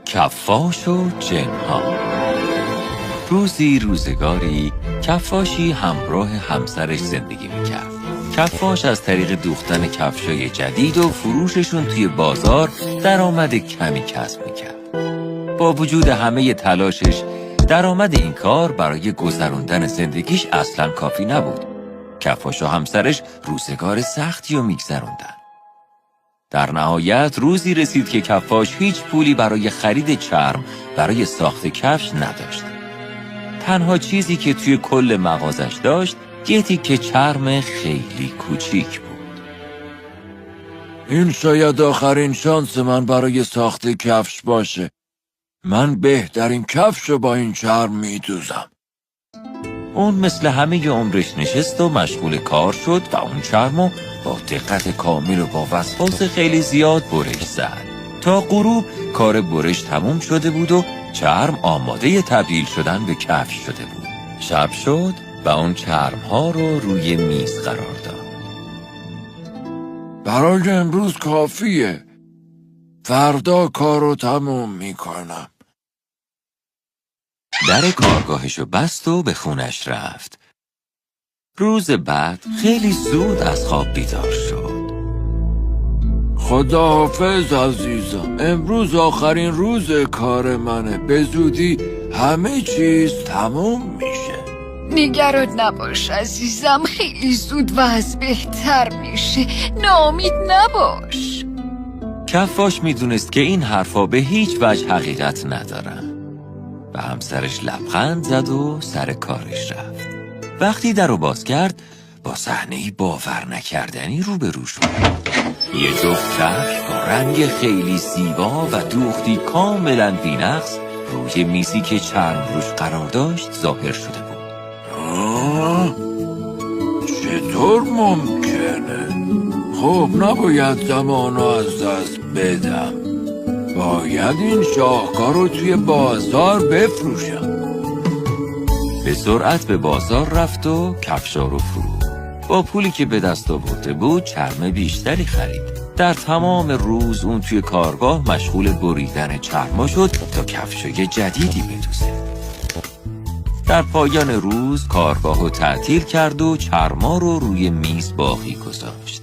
کفاش و جنها. روزی روزگاری کفاشی همراه همسرش زندگی میکرد. کفاش از طریق دوختن کفشای جدید و فروششون توی بازار درآمد کمی کسب میکرد. با وجود همه تلاشش درآمد این کار برای گذراندن زندگیش اصلاً کافی نبود. کفاش و همسرش روزگار سختی رو میگذروندن. در نهایت روزی رسید که کفاش هیچ پولی برای خرید چرم برای ساخت کفش نداشت. تنها چیزی که توی کل مغازش داشت یه تیکه چرم خیلی کوچیک بود. این شاید آخرین شانس من برای ساخت کفش باشه. من بهترین کفش رو با این چرم میدوزم. اون مثل همه عمرش نشست و مشغول کار شد و اون چرمو با دقت کامل و با وسواس خیلی زیاد برش زد. تا غروب کار برش تموم شده بود و چرم آماده تبدیل شدن به کفش شده بود. شب شد و اون چرم‌ها رو روی میز قرار داد. برای امروز کافیه. فردا کارو تموم میکنم. در کارگاهشو بست و به خونش رفت. روز بعد خیلی زود از خواب بیدار شد. خداحافظ عزیزم. امروز آخرین روز کار منه. به زودی همه چیز تموم میشه. نگران نباش عزیزم، خیلی زود وضع بهتر میشه. ناامید نباش. کفاش میدونست که این حرفا به هیچ وجه حقیقت ندارن. و همسرش لبخند زد و سر کارش رفت. وقتی درو باز کرد با صحنه‌ای باور نکردنی روبرو شد. یه جفت کفش با رنگ خیلی زیبا و دوختی کاملا بی‌نقص روی میزی که چرم روش قرار داشت ظاهر شده بود. چطور ممکنه؟ خب نباید زمانو از دست بدم. باید این شاهکار رو توی بازار بفروشم. به سرعت به بازار رفت و کفشا رو فروخت. با پولی که به دست آورده بود چرم بیشتری خرید. در تمام روز اون توی کارگاه مشغول بریدن چرما شد تا کفشای جدیدی بدوزه. در پایان روز کارگاه رو تعطیل کرد و چرما رو روی میز باقی گذاشت.